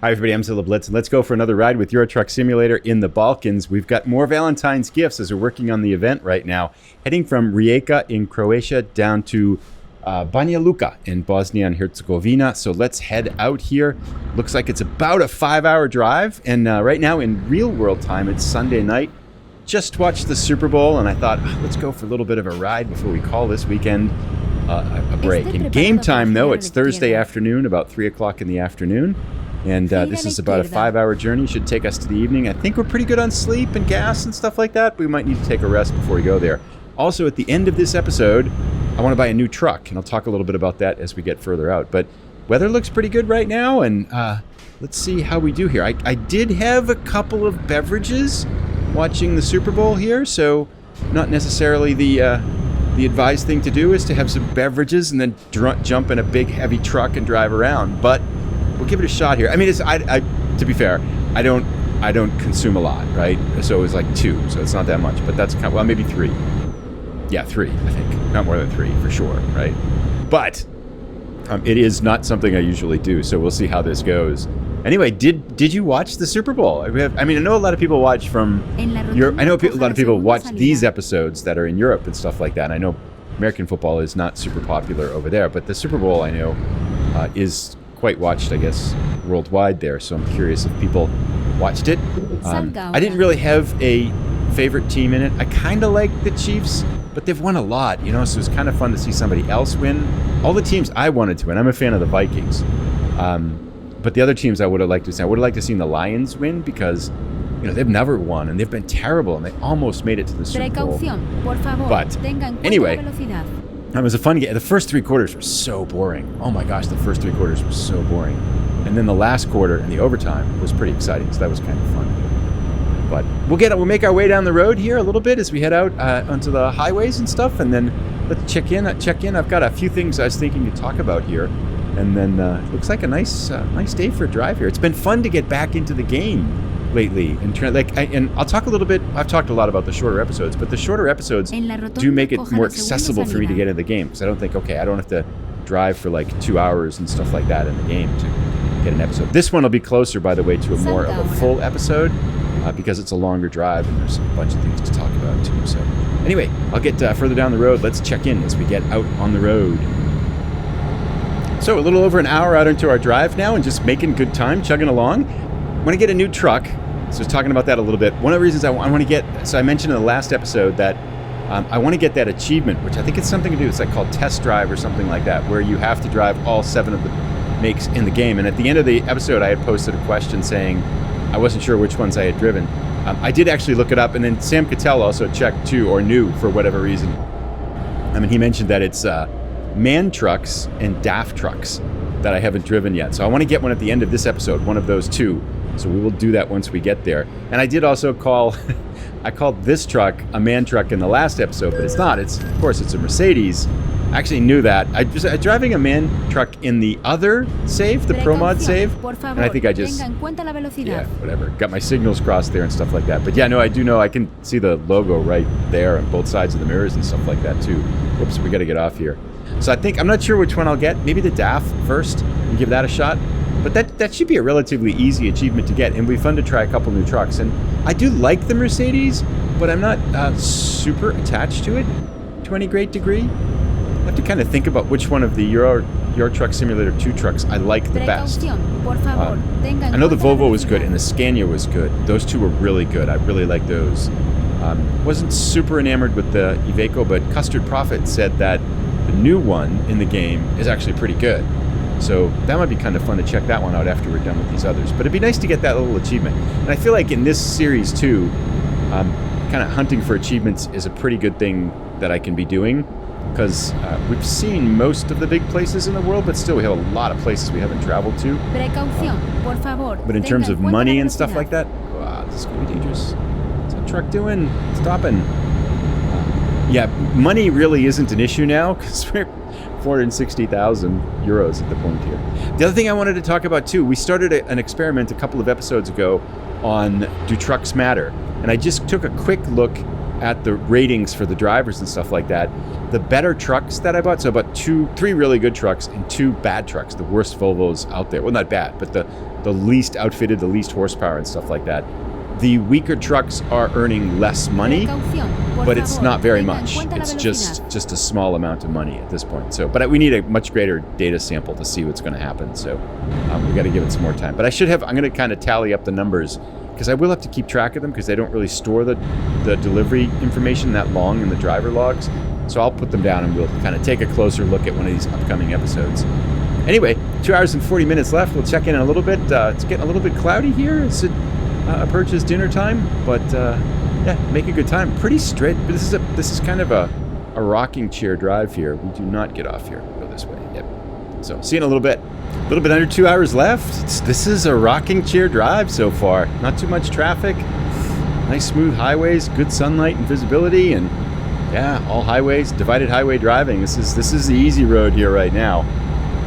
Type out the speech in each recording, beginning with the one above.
Hi, everybody. I'm Zilla Blitz, and let's go for another ride with Euro Truck Simulator in the Balkans. We've got more Valentine's gifts as we're working on the event right now, heading from Rijevik in Croatia down to Banja Luka in Bosnia and Herzegovina. So let's head out here. Looks like it's about a 5-hour drive, and right now in real world time, it's Sunday night. Just watched the Super Bowl, and I thought, let's go for a little bit of a ride before we call this weekend a break. In game time, though, it's Thursday afternoon, about 3 o'clock in the afternoon. And this is about a 5-hour journey. Should take us to the evening. I think we're pretty good on sleep and gas and stuff like that. We might need to take a rest before we go there. Also, at the end of this episode, I want to buy a new truck, and I'll talk a little bit about that as we get further out. But weather looks pretty good right now, and let's see how we do here. I did have a couple of beverages watching the Super Bowl here, so not necessarily the advised thing to do is to have some beverages and then jump in a big heavy truck and drive around. But we'll give it a shot here. I mean, to be fair, I don't consume a lot, right? So it was like 2, so it's not that much. But that's kind of, well, maybe 3. Yeah, 3, I think. Not more than 3 for sure, right? But it is not something I usually do, so we'll see how this goes. Anyway, did you watch the Super Bowl? I know a lot of people watch from Europe. I know a lot of people watch these episodes that are in Europe and stuff like that. I know American football is not super popular over there, but the Super Bowl, I know, is quite watched, I guess, worldwide there. So I'm curious if people watched it. I didn't really have a favorite team in it. I kind of like the Chiefs, but they've won a lot, so it was kind of fun to see somebody else win. All the teams I wanted to win. I'm a fan of the Vikings. But the other teams I would have liked to see. I would have liked to see the Lions win because, they've never won and they've been terrible and they almost made it to the Super Bowl. But anyway, it was a fun game. The first 3 quarters were so boring. Oh my gosh, the first 3 quarters were so boring. And then the last quarter and the overtime was pretty exciting, so that was kind of fun. But we'll make our way down the road here a little bit as we head out onto the highways and stuff, and then let's check in. I've got a few things I was thinking to talk about here, and then it looks like a nice day for a drive here. It's been fun to get back into the game lately, and I'll talk a little bit. I've talked a lot about the shorter episodes, but the shorter episodes do make it more accessible for me to get into the game, because I don't think, I don't have to drive for like 2 hours and stuff like that in the game to get an episode. This one will be closer, by the way, to a more of a full episode because it's a longer drive and there's a bunch of things to talk about too. So anyway, I'll get further down the road. Let's check in as we get out on the road. So a little over an hour out into our drive now and just making good time, chugging along. I want to get a new truck. So I was talking about that a little bit. One of the reasons I want to get, so I mentioned in the last episode that I want to get that achievement, which I think it's something to do. It's like called Test Drive or something like that, where you have to drive all 7 of the makes in the game. And at the end of the episode, I had posted a question saying I wasn't sure which ones I had driven. I did actually look it up, and then Sam Cattell also checked too, or knew for whatever reason. He mentioned that it's MAN trucks and DAF trucks that I haven't driven yet. So I want to get one at the end of this episode, one of those 2. So we will do that once we get there. And I did also I called this truck a MAN truck in the last episode, but it's not. Of course, it's a Mercedes. I actually knew that. I'm driving a MAN truck in the other save, the Pro Mod save, and I think I just, whatever, got my signals crossed there and stuff like that. But yeah, no, I do know. I can see the logo right there on both sides of the mirrors and stuff like that too. Whoops, we got to get off here. So I'm not sure which one I'll get. Maybe the DAF first and give that a shot. But that should be a relatively easy achievement to get, and it'd be fun to try a couple new trucks. And I do like the Mercedes, but I'm not super attached to it to any great degree. I have to kind of think about which one of the Euro Truck Simulator 2 trucks I like the best. I know the Volvo was good and the Scania was good. Those 2 were really good. I really like those. Wasn't super enamored with the Iveco, but Custard Prophet said that the new one in the game is actually pretty good. So that might be kind of fun to check that one out after we're done with these others. But it'd be nice to get that little achievement. And I feel like in this series too, kind of hunting for achievements is a pretty good thing that I can be doing, because we've seen most of the big places in the world, but still we have a lot of places we haven't traveled to. But in terms of money and stuff like that, this is going to be dangerous. What's that truck doing? Stopping. Yeah, money really isn't an issue now, because we're 460,000 euros at the point here. The other thing I wanted to talk about too, we started an experiment a couple of episodes ago on Do Trucks Matter? And I just took a quick look at the ratings for the drivers and stuff like that, the better trucks that I bought, so I bought three really good trucks and 2 bad trucks, the worst Volvos out there. Well, not bad, but the least outfitted, the least horsepower and stuff like that. The weaker trucks are earning less money, but it's not very much. It's just a small amount of money at this point. So, but we need a much greater data sample to see what's going to happen. So we got to give it some more time. But I'm going to kind of tally up the numbers, because I will have to keep track of them, because they don't really store the delivery information that long in the driver logs. So I'll put them down and we'll kind of take a closer look at one of these upcoming episodes. Anyway, 2 hours and 40 minutes left. We'll check in a little bit. It's getting a little bit cloudy here. It's approaches dinner time, but yeah, make a good time. Pretty straight, but this is kind of a rocking chair drive here. We do not get off here. We'll go this way. Yep. So see you in a little bit. A little bit under 2 hours left. This is a rocking chair drive so far. Not too much traffic. Nice smooth highways, good sunlight and visibility, and yeah, all highways, divided highway driving. This is the easy road here right now.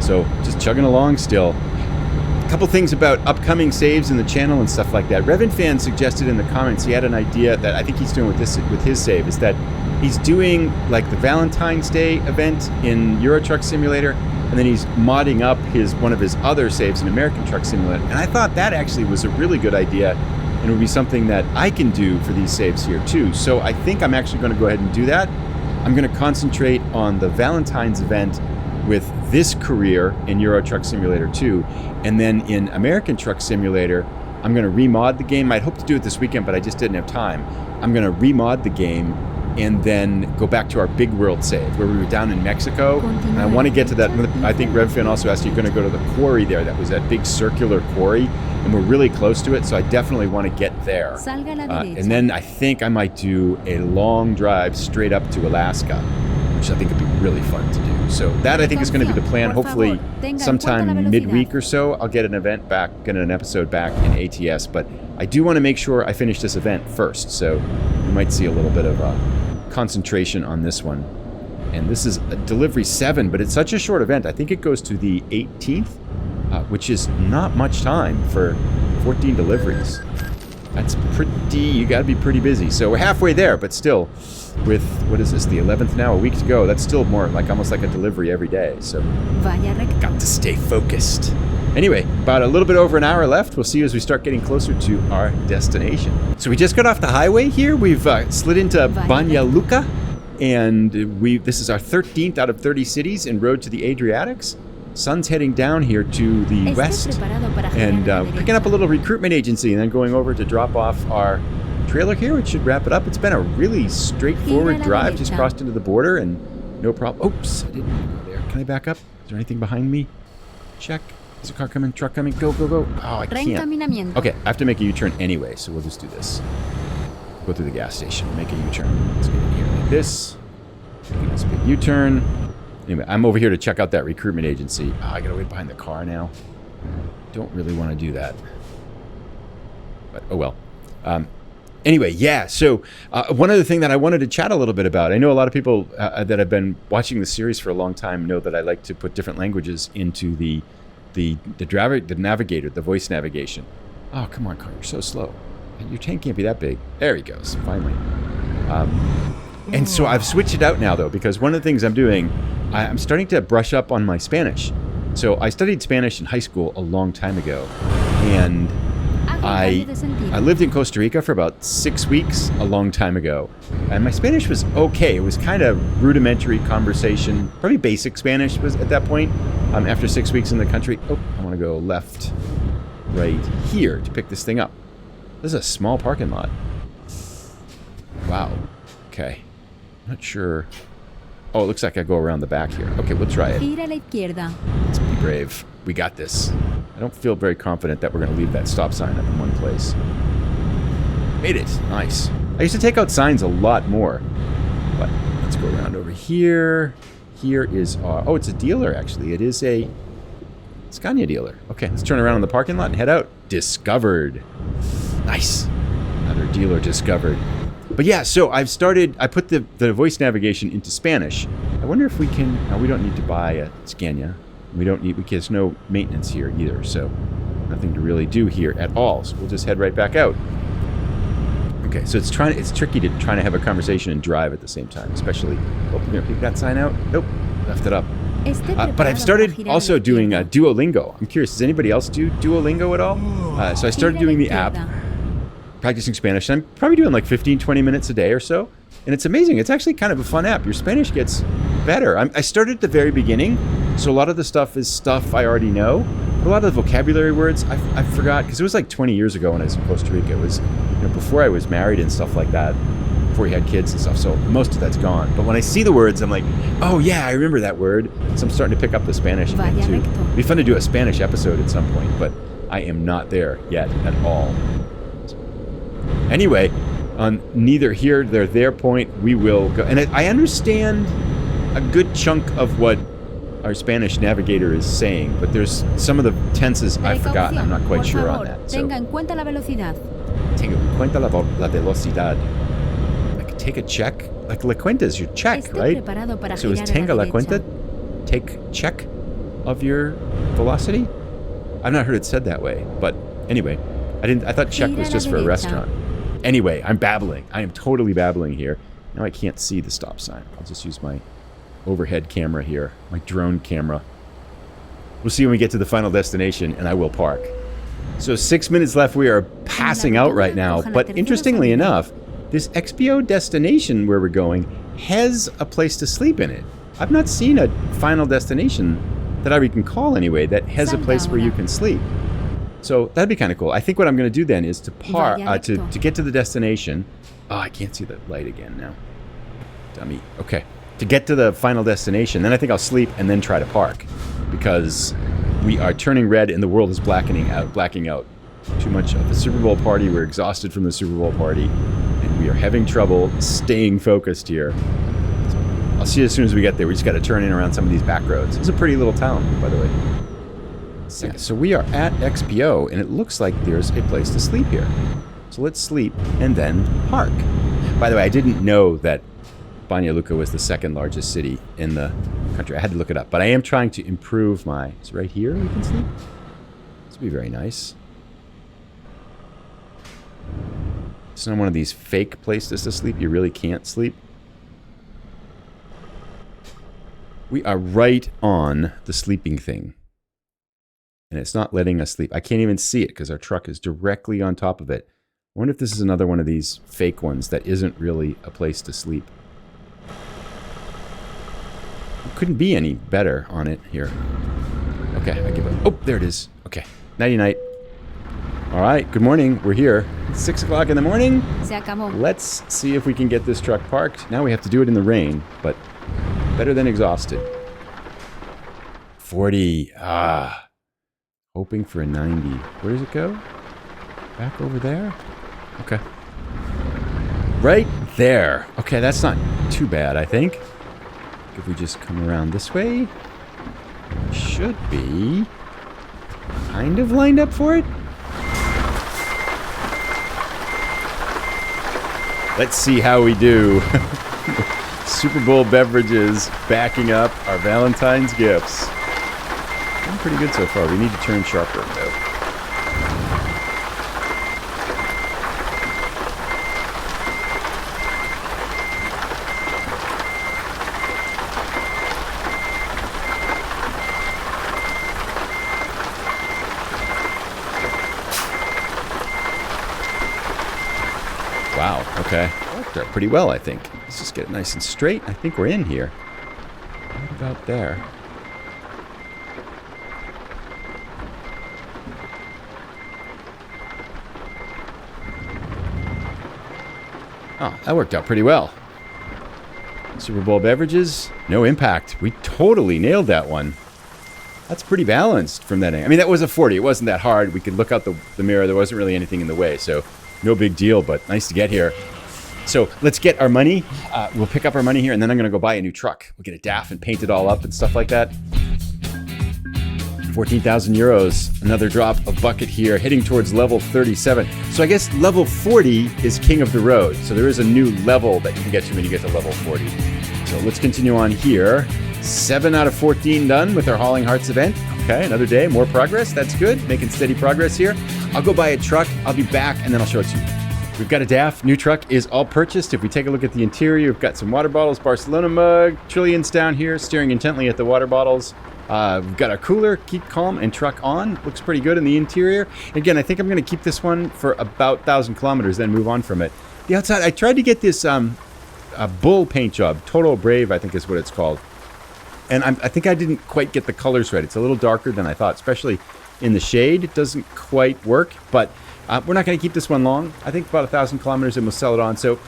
So just chugging along still. A couple things about upcoming saves in the channel and stuff like that. Revin Fan suggested in the comments he had an idea that I think he's doing with his save, is that he's doing like the Valentine's Day event in Euro Truck Simulator, and then he's modding up one of his other saves in American Truck Simulator. And I thought that actually was a really good idea, and it would be something that I can do for these saves here too. So I think I'm actually going to go ahead and do that. I'm going to concentrate on the Valentine's event with this career in Euro Truck Simulator 2, and then in American Truck Simulator, I'm going to remod the game. I'd hope to do it this weekend, but I just didn't have time. I'm going to remod the game and then go back to our big world save where we were down in Mexico. And I want to get to that. I think Revfan also asked, you're going to go to the quarry there. That was that big circular quarry, and we're really close to it, so I definitely want to get there. And then I think I might do a long drive straight up to Alaska, which I think would be really fun to do. So that I think is going to be the plan. Hopefully sometime midweek or so, I'll get an episode back in ATS. But I do want to make sure I finish this event first. So you might see a little bit of concentration on this one. And this is a delivery 7, but it's such a short event. I think it goes to the 18th, which is not much time for 14 deliveries. That's you got to be pretty busy. So we're halfway there, but still, with, what is this, the 11th now, a week to go, that's still more like almost like a delivery every day. So got to stay focused. Anyway, about a little bit over an hour left. We'll see you as we start getting closer to our destination. So we just got off the highway here. We've slid into Banja Luka, and this is our 13th out of 30 cities en road to the Adriatics. Sun's heading down here to the west, and picking up a little recruitment agency, and then going over to drop off our trailer here, which should wrap it up. It's been a really straightforward drive. Just crossed into the border and no problem. Oops, I didn't want to go there. Can I back up? Is there anything behind me? Check. Is a car coming? Truck coming? Go, go, go. Oh, I can't. Okay, I have to make a U-turn anyway, so we'll just do this. Go through the gas station, make a U-turn. Let's get in here like this. Making this big U-turn. Anyway, I'm over here to check out that recruitment agency. Oh, I gotta wait behind the car now. Don't really want to do that. But, oh well. Anyway, yeah, so one other thing that I wanted to chat a little bit about. I know a lot of people that have been watching the series for a long time know that I like to put different languages into the navigator, the voice navigation. Oh, come on, car, you're so slow. Your tank can't be that big. There he goes, finally. And so I've switched it out now, though, because one of the things I'm doing, I'm starting to brush up on my Spanish. So I studied Spanish in high school a long time ago, and I lived in Costa Rica for about 6 weeks a long time ago, and my Spanish was okay. It was kind of rudimentary conversation, probably basic Spanish was at that point. After 6 weeks in the country, I want to go left, right here to pick this thing up. This is a small parking lot. Wow. Okay. Not sure. Oh, it looks like I go around the back here. Okay, we'll try it. Let's be brave. We got this. I don't feel very confident that we're going to leave that stop sign up in one place. Made it. Nice. I used to take out signs a lot more. But let's go around over here. Here is our... Oh, it's a dealer, actually. It is a Scania dealer. Okay, let's turn around in the parking lot and head out. Discovered. Nice. Another dealer discovered. But yeah, so I put the voice navigation into Spanish. I wonder if we can... Now, we don't need to buy a Scania. There's no maintenance here either, so nothing to really do here at all. So we'll just head right back out. Okay, Okay, so it's tricky to try to have a conversation and drive at the same time, especially. Oh, you know, pick that sign out. Nope, left it up. But I've started also doing Duolingo. I'm curious, does anybody else do Duolingo at all? So I started doing the app, practicing Spanish. I'm probably doing like 15, 20 minutes a day or so. And it's amazing. It's actually kind of a fun app. Your Spanish gets better. I started at the very beginning, so a lot of the stuff is stuff I already know. But a lot of the vocabulary words I forgot, because it was like 20 years ago when I was in Costa Rica. It was, you know, before I was married and stuff like that, before we had kids and stuff. So most of that's gone. But when I see the words, I'm like, oh yeah, I remember that word. So I'm starting to pick up the Spanish again too. It'd be fun to do a Spanish episode at some point, but I am not there yet at all. Anyway, on neither here nor there point, we will go. And I understand a good chunk of what our Spanish navigator is saying, but there's some of the tenses I've forgotten. I'm not quite sure on that. So, tenga en cuenta la velocidad. Tenga en cuenta la velocidad. Like take a check. Like la cuenta is your check, right? So is tenga la cuenta? Take check of your velocity? I've not heard it said that way, but anyway, I thought check was just for a restaurant. Anyway, I'm babbling. I am totally babbling here. Now I can't see the stop sign. I'll just use my overhead camera here, my drone camera. We'll see when we get to the final destination, and I will park. So 6 minutes left. We are passing out right now. But interestingly enough, this XPO destination where we're going has a place to sleep in it. I've not seen a final destination that I can call anyway that has a place where you can sleep. So that'd be kind of cool. I think what I'm going to do then is to to get to the destination. Oh, I can't see the light again now. Dummy. Okay. To get to the final destination, then I think I'll sleep and then try to park, because we are turning red and the world is blacking out. Too much of the Super Bowl party. We're exhausted from the Super Bowl party, and we are having trouble staying focused here. So I'll see you as soon as we get there. We just got to turn in around some of these back roads. It's a pretty little town, by the way. So we are at XPO, and it looks like there's a place to sleep here. So let's sleep and then park. By the way, I didn't know that Banja Luka was the second largest city in the country. I had to look it up, but I am trying to improve my... Is it right here we can sleep? This would be very nice. It's not one of these fake places to sleep. You really can't sleep. We are right on the sleeping thing. And it's not letting us sleep. I can't even see it because our truck is directly on top of it. I wonder if this is another one of these fake ones that isn't really a place to sleep. It couldn't be any better on it here. Okay, I give up. Oh, there it is. Okay, nighty-night. All right, good morning. We're here. It's 6 o'clock in the morning. Let's see if we can get this truck parked. Now we have to do it in the rain, but better than exhausted. 40. Hoping for a 90. Where does it go? Back over there? Okay. Right there. Okay, that's not too bad, I think. If we just come around this way, we should be kind of lined up for it. Let's see how we do. Super Bowl beverages backing up our Valentine's gifts. Doing pretty good so far. We need to turn sharper, though. Wow, okay. Worked out pretty well, I think. Let's just get it nice and straight. I think we're in here. Right about there. Oh, that worked out pretty well. Super Bowl beverages, no impact. We totally nailed that one. That's pretty balanced from that angle. I mean, that was a 40. It wasn't that hard. We could look out the mirror. There wasn't really anything in the way, so no big deal, but nice to get here. So let's get our money. We'll pick up our money here, and then I'm going to go buy a new truck. We'll get a DAF and paint it all up and stuff like that. 14,000 euros. Another drop of bucket here, heading towards level 37. So I guess level 40 is king of the road. So there is a new level that you can get to when you get to level 40. So let's continue on here. 7 out of 14 done with our Haulin Hearts event. Okay, another day, more progress. That's good. Making steady progress here. I'll go buy a truck. I'll be back, and then I'll show it to you. We've got a DAF. New truck is all purchased. If we take a look at the interior, we've got some water bottles, Barcelona mug, trillions down here, staring intently at the water bottles. We've got our cooler, keep calm and truck on. Looks pretty good in the interior. Again, I think I'm going to keep this one for about 1,000 kilometers, then move on from it. The outside, I tried to get this a bull paint job. Total Brave, I think is what it's called. And I think I didn't quite get the colors right. It's a little darker than I thought, especially in the shade. It doesn't quite work, but we're not going to keep this one long. I think about 1,000 kilometers and we'll sell it on. So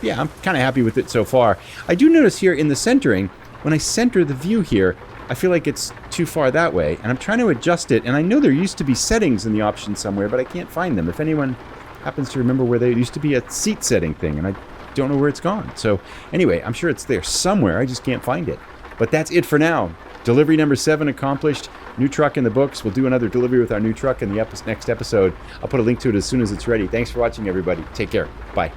yeah, I'm kind of happy with it so far. I do notice here in the centering, when I center the view here, I feel like it's too far that way, and I'm trying to adjust it, and I know there used to be settings in the options somewhere, but I can't find them. If anyone happens to remember where there used to be a seat setting thing, and I don't know where it's gone. So anyway, I'm sure it's there somewhere, I just can't find it. But that's it for now. Delivery number 7 accomplished. New truck in the books. We'll do another delivery with our new truck in the next episode. I'll put a link to it as soon as it's ready. Thanks for watching, everybody. Take care. Bye.